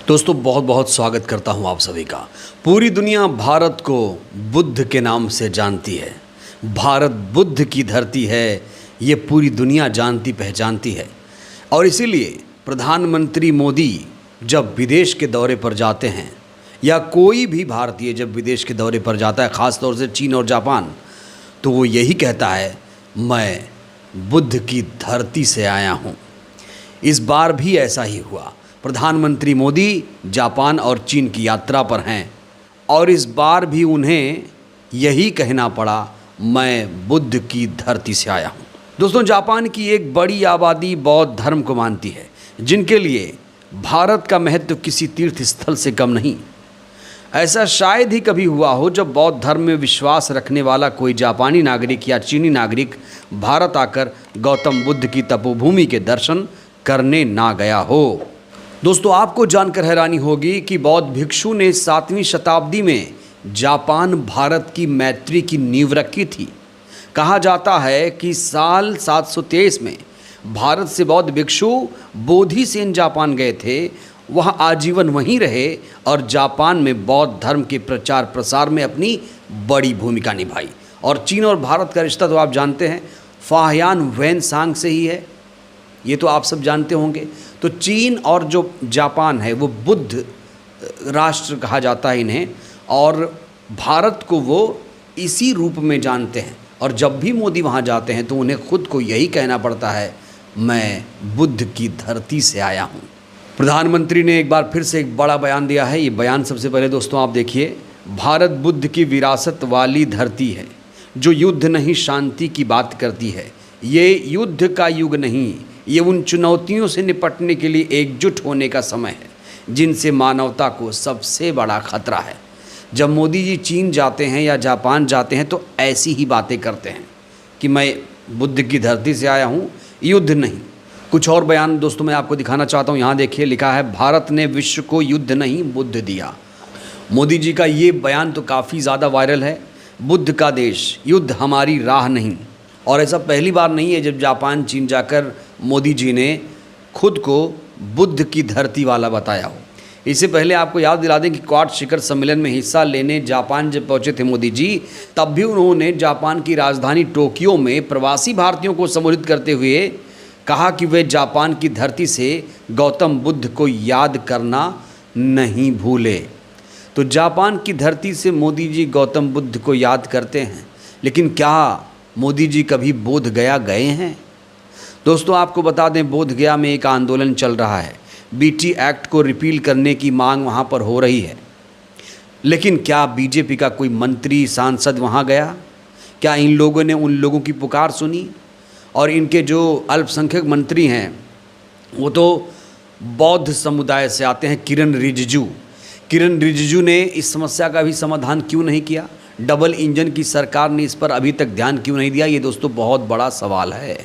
दोस्तों बहुत बहुत स्वागत करता हूं आप सभी का। पूरी दुनिया भारत को बुद्ध के नाम से जानती है। भारत बुद्ध की धरती है, ये पूरी दुनिया जानती पहचानती है। और इसीलिए प्रधानमंत्री मोदी जब विदेश के दौरे पर जाते हैं या कोई भी भारतीय जब विदेश के दौरे पर जाता है, ख़ास तौर से चीन और जापान, तो वो यही कहता है, मैं बुद्ध की धरती से आया हूँ। इस बार भी ऐसा ही हुआ। प्रधानमंत्री मोदी जापान और चीन की यात्रा पर हैं और इस बार भी उन्हें यही कहना पड़ा, मैं बुद्ध की धरती से आया हूँ। दोस्तों, जापान की एक बड़ी आबादी बौद्ध धर्म को मानती है, जिनके लिए भारत का महत्व किसी तीर्थ स्थल से कम नहीं। ऐसा शायद ही कभी हुआ हो जब बौद्ध धर्म में विश्वास रखने वाला कोई जापानी नागरिक या चीनी नागरिक भारत आकर गौतम बुद्ध की तपोभूमि के दर्शन करने ना गया हो। दोस्तों, आपको जानकर हैरानी होगी कि बौद्ध भिक्षु ने 7वीं शताब्दी में जापान भारत की मैत्री की नींव रखी थी। कहा जाता है कि साल 723 में भारत से बौद्ध भिक्षु बोधिसेन जापान गए थे। वह आजीवन वहीं रहे और जापान में बौद्ध धर्म के प्रचार प्रसार में अपनी बड़ी भूमिका निभाई। और चीन और भारत का रिश्ता तो आप जानते हैं, फाहियान वैनसांग से ही है, ये तो आप सब जानते होंगे। तो चीन और जो जापान है वो बुद्ध राष्ट्र कहा जाता है इन्हें, और भारत को वो इसी रूप में जानते हैं। और जब भी मोदी वहाँ जाते हैं तो उन्हें खुद को यही कहना पड़ता है, मैं बुद्ध की धरती से आया हूँ। प्रधानमंत्री ने एक बार फिर से एक बड़ा बयान दिया है। ये बयान सबसे पहले दोस्तों आप देखिए, भारत बुद्ध की विरासत वाली धरती है जो युद्ध नहीं शांति की बात करती है। ये युद्ध का युग नहीं, ये उन चुनौतियों से निपटने के लिए एकजुट होने का समय है जिनसे मानवता को सबसे बड़ा खतरा है। जब मोदी जी चीन जाते हैं या जापान जाते हैं तो ऐसी ही बातें करते हैं कि मैं बुद्ध की धरती से आया हूँ, युद्ध नहीं। कुछ और बयान दोस्तों मैं आपको दिखाना चाहता हूँ। यहाँ देखिए, लिखा है, भारत ने विश्व को युद्ध नहीं बुद्ध दिया। मोदी जी का ये बयान तो काफ़ी ज़्यादा वायरल है। बुद्ध का देश, युद्ध हमारी राह नहीं। और ऐसा पहली बार नहीं है जब जापान चीन जाकर मोदी जी ने खुद को बुद्ध की धरती वाला बताया हो। इससे पहले आपको याद दिला दें कि क्वाड शिखर सम्मेलन में हिस्सा लेने जापान जब पहुंचे थे मोदी जी, तब भी उन्होंने जापान की राजधानी टोक्यो में प्रवासी भारतीयों को संबोधित करते हुए कहा कि वे जापान की धरती से गौतम बुद्ध को याद करना नहीं भूले। तो जापान की धरती से मोदी जी गौतम बुद्ध को याद करते हैं, लेकिन क्या मोदी जी कभी बोध गया गए हैं? दोस्तों आपको बता दें, बोध गया में एक आंदोलन चल रहा है। बीटी एक्ट को रिपील करने की मांग वहां पर हो रही है, लेकिन क्या बीजेपी का कोई मंत्री सांसद वहां गया? क्या इन लोगों ने उन लोगों की पुकार सुनी? और इनके जो अल्पसंख्यक मंत्री हैं वो तो बौद्ध समुदाय से आते हैं। किरण रिजिजू ने इस समस्या का भी समाधान क्यों नहीं किया? डबल इंजन की सरकार ने इस पर अभी तक ध्यान क्यों नहीं दिया? ये दोस्तों बहुत बड़ा सवाल है।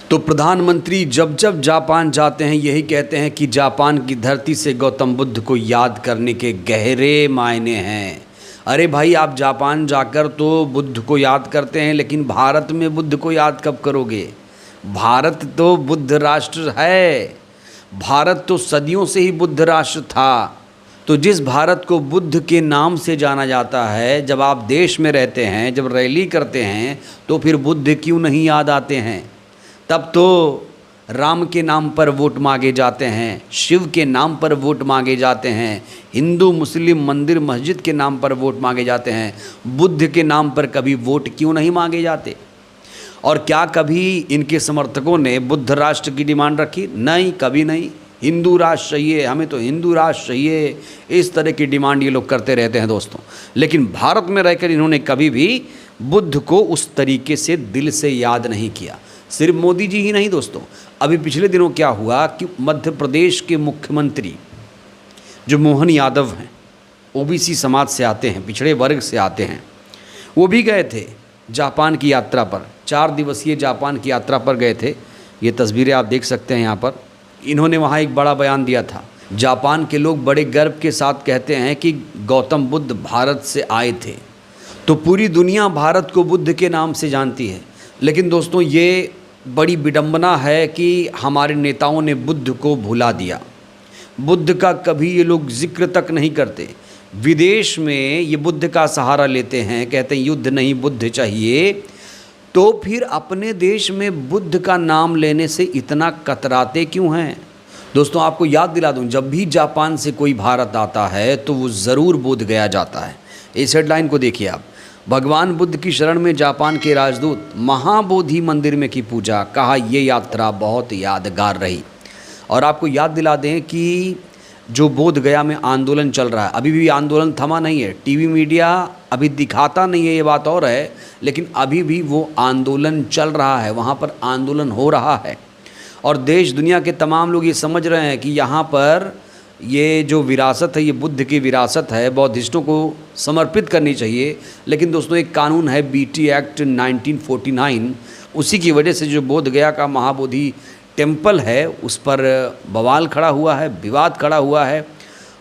तो प्रधानमंत्री जब जब जापान जाते हैं यही कहते हैं कि जापान की धरती से गौतम बुद्ध को याद करने के गहरे मायने हैं। अरे भाई, आप जापान जाकर तो बुद्ध को याद करते हैं, लेकिन भारत में बुद्ध को याद कब करोगे? भारत तो बुद्ध राष्ट्र है। भारत तो सदियों से ही बुद्ध राष्ट्र था। तो जिस भारत को बुद्ध के नाम से जाना जाता है, जब आप देश में रहते हैं, जब रैली करते हैं, तो फिर बुद्ध क्यों नहीं याद आते हैं? तब तो राम के नाम पर वोट मांगे जाते हैं, शिव के नाम पर वोट मांगे जाते हैं, हिंदू मुस्लिम मंदिर मस्जिद के नाम पर वोट मांगे जाते हैं। बुद्ध के नाम पर कभी वोट क्यों नहीं मांगे जाते? और क्या कभी इनके समर्थकों ने बुद्ध राष्ट्र की डिमांड रखी? नहीं, कभी नहीं। हिंदू राष्ट्र चाहिए, हमें तो हिंदू राष्ट्र चाहिए, इस तरह की डिमांड ये लोग करते रहते हैं दोस्तों। लेकिन भारत में रहकर इन्होंने कभी भी बुद्ध को उस तरीके से दिल से याद नहीं किया। सिर्फ मोदी जी ही नहीं दोस्तों, अभी पिछले दिनों क्या हुआ कि मध्य प्रदेश के मुख्यमंत्री जो मोहन यादव हैं, ओबीसी समाज से आते हैं, पिछड़े वर्ग से आते हैं, वो भी गए थे जापान की यात्रा पर। 4 दिवसीय जापान की यात्रा पर गए थे। ये तस्वीरें आप देख सकते हैं यहाँ पर। इन्होंने वहाँ एक बड़ा बयान दिया था। जापान के लोग बड़े गर्व के साथ कहते हैं कि गौतम बुद्ध भारत से आए थे। तो पूरी दुनिया भारत को बुद्ध के नाम से जानती है, लेकिन दोस्तों ये बड़ी विडंबना है कि हमारे नेताओं ने बुद्ध को भुला दिया। बुद्ध का कभी ये लोग जिक्र तक नहीं करते। विदेश में ये बुद्ध का सहारा लेते हैं, कहते हैं युद्ध नहीं बुद्ध चाहिए, तो फिर अपने देश में बुद्ध का नाम लेने से इतना कतराते क्यों हैं? दोस्तों आपको याद दिला दूं, जब भी जापान से कोई भारत आता है तो वो ज़रूर बोध गया जाता है। इस हेडलाइन को देखिए आप, भगवान बुद्ध की शरण में जापान के राजदूत, महाबोधि मंदिर में की पूजा, कहा ये यात्रा बहुत यादगार रही। और आपको याद दिला दें कि जो बोध गया में आंदोलन चल रहा है, अभी भी आंदोलन थमा नहीं है। टीवी मीडिया अभी दिखाता नहीं है, ये बात और है, लेकिन अभी भी वो आंदोलन चल रहा है, वहाँ पर आंदोलन हो रहा है। और देश दुनिया के तमाम लोग ये समझ रहे हैं कि यहाँ पर ये जो विरासत है, ये बुद्ध की विरासत है, बौद्धिस्टों को समर्पित करनी चाहिए। लेकिन दोस्तों एक कानून है बीटी एक्ट 1949, उसी की वजह से जो बोध गया का महाबोधि टेम्पल है उस पर बवाल खड़ा हुआ है, विवाद खड़ा हुआ है,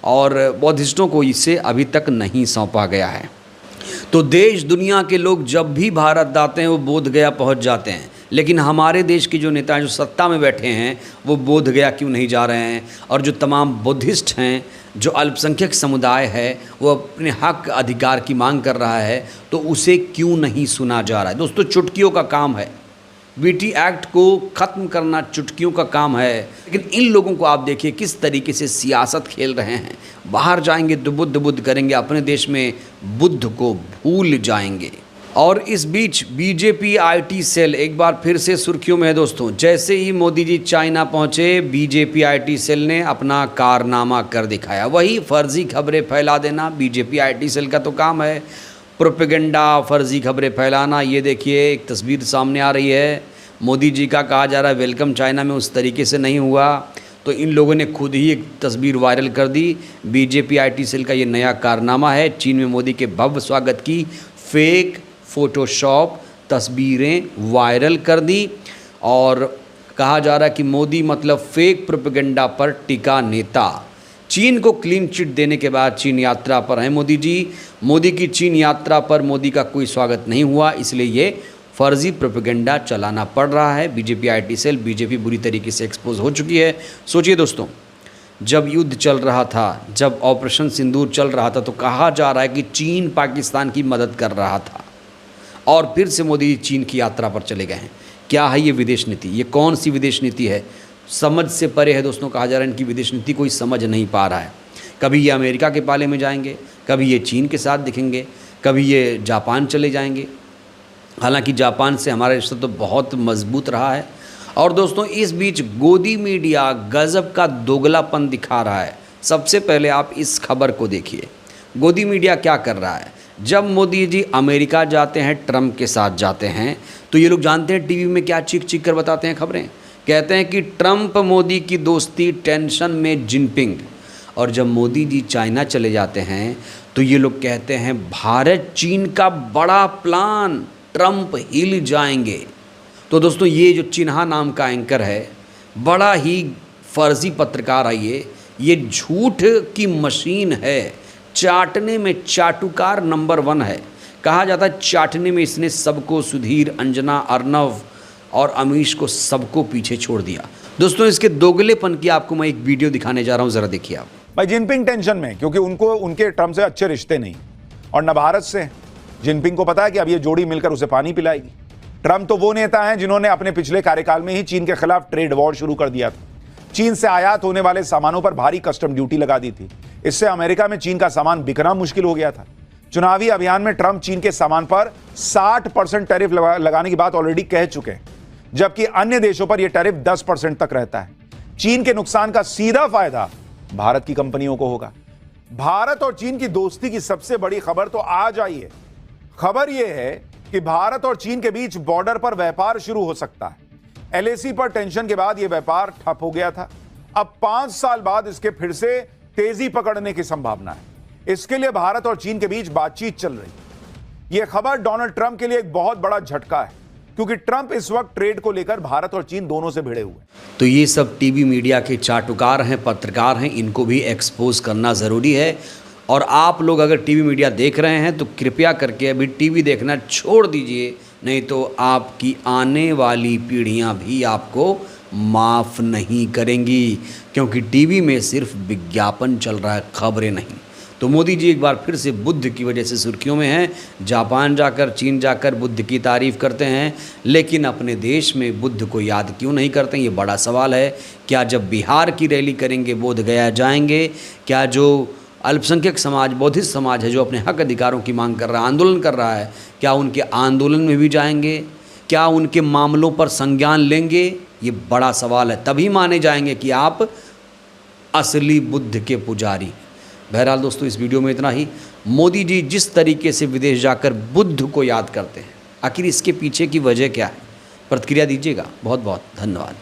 और बौद्धिस्टों को इसे अभी तक नहीं सौंपा गया है। तो देश दुनिया के लोग जब भी भारत आते हैं वो बोध गया पहुँच जाते हैं, लेकिन हमारे देश के जो नेता हैं, जो सत्ता में बैठे हैं, वो बोध गया क्यों नहीं जा रहे हैं? और जो तमाम बुद्धिस्ट हैं, जो अल्पसंख्यक समुदाय है, वो अपने हक अधिकार की मांग कर रहा है, तो उसे क्यों नहीं सुना जा रहा है? दोस्तों चुटकियों का काम है, बीटी एक्ट को ख़त्म करना चुटकियों का काम है। लेकिन इन लोगों को आप देखिए किस तरीके से सियासत खेल रहे हैं। बाहर जाएंगे तो बुद्ध बुद्ध करेंगे, अपने देश में बुद्ध को भूल जाएंगे। और इस बीच बीजेपी आईटी सेल एक बार फिर से सुर्खियों में है दोस्तों। जैसे ही मोदी जी चाइना पहुंचे, बीजेपी आईटी सेल ने अपना कारनामा कर दिखाया। वही फर्जी खबरें फैला देना बीजेपी आईटी सेल का तो काम है, प्रोपेगेंडा, फर्जी खबरें फैलाना। ये देखिए एक तस्वीर सामने आ रही है, मोदी जी का कहा जा रहा है वेलकम चाइना में उस तरीके से नहीं हुआ, तो इन लोगों ने खुद ही एक तस्वीर वायरल कर दी। बीजेपी आईटी सेल का ये नया कारनामा है। चीन में मोदी के भव्य स्वागत की फेक फोटोशॉप तस्वीरें वायरल कर दी, और कहा जा रहा है कि मोदी मतलब फेक प्रोपेगेंडा पर टिका नेता। चीन को क्लीन चिट देने के बाद चीन यात्रा पर हैं मोदी जी। मोदी की चीन यात्रा पर मोदी का कोई स्वागत नहीं हुआ, इसलिए ये फर्जी प्रोपेगेंडा चलाना पड़ रहा है। बीजेपी आईटी सेल, बीजेपी बुरी तरीके से एक्सपोज हो चुकी है। सोचिए दोस्तों, जब युद्ध चल रहा था, जब ऑपरेशन सिंदूर चल रहा था, तो कहा जा रहा है कि चीन पाकिस्तान की मदद कर रहा था, और फिर से मोदी चीन की यात्रा पर चले गए हैं। क्या है ये विदेश नीति? ये कौन सी विदेश नीति है? समझ से परे है दोस्तों। कहा जा रहा है इनकी विदेश नीति कोई समझ नहीं पा रहा है। कभी ये अमेरिका के पाले में जाएंगे, कभी ये चीन के साथ दिखेंगे, कभी ये जापान चले जाएंगे। हालांकि जापान से हमारा रिश्ता तो बहुत मजबूत रहा है। और दोस्तों इस बीच गोदी मीडिया गजब का दोगलापन दिखा रहा है। सबसे पहले आप इस खबर को देखिए, गोदी मीडिया क्या कर रहा है। जब मोदी जी अमेरिका जाते हैं, ट्रंप के साथ जाते हैं, तो ये लोग जानते हैं टीवी में क्या चीख चीख कर बताते हैं खबरें। कहते हैं कि ट्रंप मोदी की दोस्ती टेंशन में जिनपिंग। और जब मोदी जी चाइना चले जाते हैं तो ये लोग कहते हैं भारत चीन का बड़ा प्लान, ट्रंप हिल जाएंगे। तो दोस्तों ये जो चिन्हा नाम का एंकर है, बड़ा ही फर्जी पत्रकार है, ये झूठ की मशीन है, चाटने में चाटुकार नंबर 1 है। कहा जाता है चाटने में इसने सबको, सुधीर, अंजना, अर्नव और अमीश को सबको पीछे छोड़ दिया। दोस्तों इसके दोगलेपन की आपको मैं एक वीडियो दिखाने जा रहा हूं, जरा देखिए आप। भाई जिनपिंग टेंशन में, क्योंकि उनको उनके ट्रंप से अच्छे रिश्ते नहीं, और न भारत से। जिनपिंग को पता है कि अब ये जोड़ी मिलकर उसे पानी पिलाएगी। ट्रंप तो वो नेता हैं जिन्होंने अपने पिछले कार्यकाल में ही चीन के खिलाफ ट्रेड वॉर शुरू कर दिया था। चीन से आयात होने वाले सामानों पर भारी कस्टम ड्यूटी लगा दी थी। इससे अमेरिका में चीन का सामान बिकना मुश्किल हो गया था। चुनावी अभियान में ट्रंप चीन के सामान पर 60% टैरिफ लगाने की बात ऑलरेडी कह चुके हैं, जबकि अन्य देशों पर यह टैरिफ 10% तक रहता है। चीन के नुकसान का सीधा फायदा भारत की कंपनियों को होगा। भारत और चीन की दोस्ती की सबसे बड़ी खबर तो आज आई है। खबर यह है कि भारत और चीन के बीच बॉर्डर पर व्यापार शुरू हो सकता है। एलएसी पर टेंशन के बाद यह व्यापार ठप हो गया था। अब 5 साल बाद इसके फिर से तेजी पकड़ने की संभावना है। इसके लिए भारत और चीन के बीच बातचीत चल रही है। यह खबर डोनाल्ड ट्रंप के लिए एक बहुत बड़ा झटका है, क्योंकि ट्रंप इस वक्त ट्रेड को लेकर भारत और चीन दोनों से भिड़े हुए। तो ये सब टीवी मीडिया के चाटुकार हैं, पत्रकार हैं, इनको भी एक्सपोज करना ज़रूरी है। और आप लोग अगर टीवी मीडिया देख रहे हैं तो कृपया करके अभी टीवी देखना छोड़ दीजिए, नहीं तो आपकी आने वाली पीढ़ियां भी आपको माफ़ नहीं करेंगी, क्योंकि टीवी में सिर्फ विज्ञापन चल रहा है, खबरें नहीं। तो मोदी जी एक बार फिर से बुद्ध की वजह से सुर्खियों में हैं। जापान जाकर, चीन जाकर बुद्ध की तारीफ़ करते हैं, लेकिन अपने देश में बुद्ध को याद क्यों नहीं करते? ये बड़ा सवाल है। क्या जब बिहार की रैली करेंगे बोध गया जाएंगे? क्या जो अल्पसंख्यक समाज, बौद्धिस्ट समाज है, जो अपने हक अधिकारों की मांग कर रहा है, आंदोलन कर रहा है, क्या उनके आंदोलन में भी जाएंगे? क्या उनके मामलों पर संज्ञान लेंगे? ये बड़ा सवाल है। तभी माने जाएंगे कि आप असली बुद्ध के पुजारी। बहरहाल दोस्तों, इस वीडियो में इतना ही। मोदी जी जिस तरीके से विदेश जाकर बुद्ध को याद करते हैं, आखिर इसके पीछे की वजह क्या है? प्रतिक्रिया दीजिएगा। बहुत बहुत धन्यवाद।